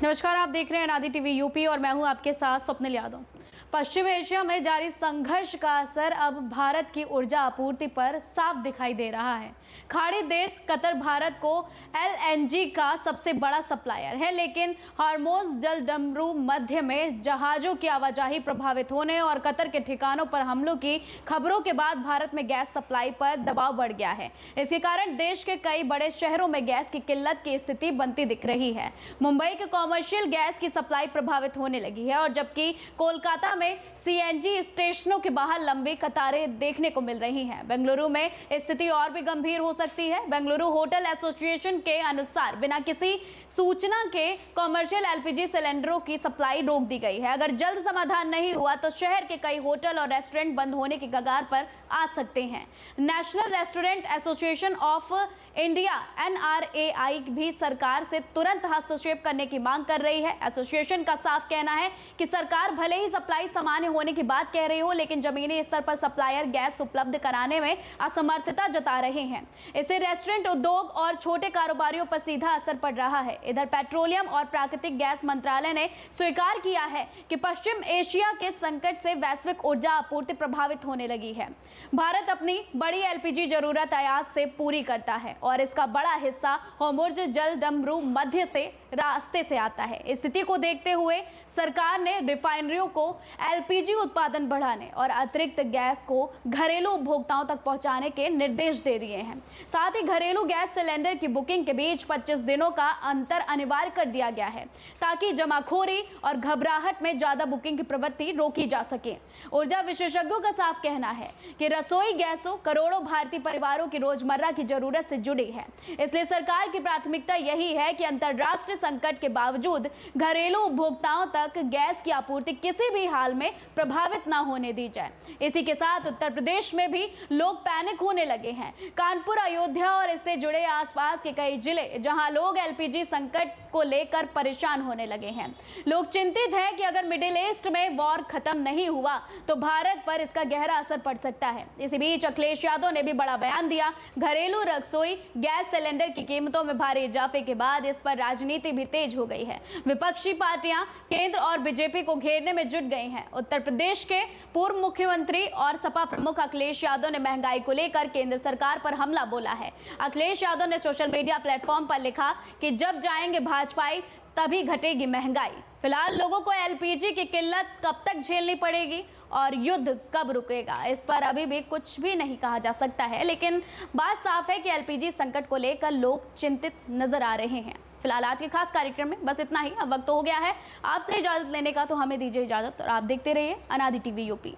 नमस्कार, आप देख रहे हैं अनादि टीवी यूपी और मैं हूं आपके साथ स्वप्निल यादव। पश्चिम एशिया में जारी संघर्ष का असर अब भारत की ऊर्जा आपूर्ति पर साफ दिखाई दे रहा है। खाड़ी देश कतर भारत को एलएनजी का सबसे बड़ा सप्लायर है, लेकिन हॉर्मोज जलडमरू मध्य में जहाजों की आवाजाही प्रभावित होने और कतर के ठिकानों पर हमलों की खबरों के बाद भारत में गैस सप्लाई पर दबाव बढ़ गया है। इसके कारण देश के कई बड़े शहरों में गैस की किल्लत की स्थिति बनती दिख रही है। मुंबई के कॉमर्शियल गैस की सप्लाई प्रभावित होने लगी है और जबकि कोलकाता में सीएनजी स्टेशनों के बाहर लंबी कतारें देखने को मिल रही हैं। बेंगलुरु में स्थिति और भी गंभीर हो सकती है। बेंगलुरु होटल एसोसिएशन के अनुसार बिना किसी सूचना के कॉमर्शियल एलपीजी सिलेंडरों की सप्लाई रोक दी गई है। अगर जल्द समाधान नहीं हुआ तो शहर के कई होटल और रेस्टोरेंट बंद होने की कगार पर आ सकते हैं। National restaurant association of India NRAI भी सरकार से तुरंत हस्तक्षेप करने की मांग कर रही है। एसोसिएशन का साफ कहना है कि सरकार भले ही सप्लाई सामान्य होने की बात कह रही हो, लेकिन जमीनी स्तर पर सप्लायर गैस उपलब्ध कराने में असमर्थता जता रहे हैं। इससे रेस्टोरेंट उद्योग और छोटे कारोबारियों पर सीधा असर पड़ रहा है। इधर पेट्रोलियम और प्राकृतिक गैस मंत्रालय ने स्वीकार किया है कि पश्चिम एशिया के संकट से वैश्विक ऊर्जा आपूर्ति प्रभावित होने लगी है। भारत अपनी बड़ी एलपीजी जरूरत आयात से पूरी करता है और इसका बड़ा हिस्सा होर्मुज जलडमरू मध्य से रास्ते से आता है। स्थिति को देखते हुए सरकार ने रिफाइनरियों को एलपीजी उत्पादन बढ़ाने और अतिरिक्त गैस को घरेलू उपभोक्ताओं तक पहुंचाने के निर्देश दे दिए हैं। साथ ही घरेलू गैस सिलेंडर की बुकिंग के बीच 25 दिनों का अंतर अनिवार्य कर दिया गया है, ताकि जमाखोरी और घबराहट में ज्यादा बुकिंग की प्रवृत्ति रोकी जा सके। ऊर्जा विशेषज्ञों का साफ कहना है कि रसोई गैसों करोड़ों भारतीय परिवारों की रोजमर्रा की जरूरत से जुड़ी है। इसलिए सरकार की प्राथमिकता यही है कि अंतर्राष्ट्रीय संकट के बावजूद घरेलू उपभोक्ताओं तक गैस की आपूर्ति किसी भी हाल में प्रभावित ना होने दी जाए। इसी के साथ उत्तर प्रदेश में भी लोग पैनिक होने लगे हैं। कानपुर, अयोध्या और इससे जुड़े आसपास के कई जिले जहां लोग एलपीजी संकट को लेकर परेशान होने लगे हैं। लोग चिंतित हैं कि अगर मिडिल ईस्ट में वॉर खत्म नहीं हुआ तो भारत पर इसका गहरा असर पड़ सकता है। इसी बीच अखिलेश यादव ने भी बड़ा बयान दिया। घरेलू रसोई गैस सिलेंडर की कीमतों में भारी इजाफे के बाद इस पर राजनीति भी तेज हो गई है। विपक्षी पार्टियां केंद्र और बीजेपी को घेरने में जुट गई हैं। उत्तर प्रदेश के पूर्व मुख्यमंत्री और सपा प्रमुख अखिलेश यादव ने महंगाई को लेकर केंद्र सरकार पर हमला बोला है। अखिलेश यादव ने सोशल मीडिया प्लेटफॉर्म पर लिखा कि जब जाएंगे भाजपाई तभी घटेगी महंगाई। फिलहाल लोगों को एलपीजी की किल्लत कब तक झेलनी पड़ेगी और युद्ध कब रुकेगा, इस पर अभी भी कुछ भी नहीं कहा जा सकता है, लेकिन बात साफ है कि एलपीजी संकट को लेकर लोग चिंतित नजर आ रहे हैं। फिलहाल आज के खास कार्यक्रम में बस इतना ही। अब वक्त हो गया है आपसे इजाजत लेने का, तो हमें दीजिए इजाजत और आप देखते रहिए अनादि टीवी यूपी।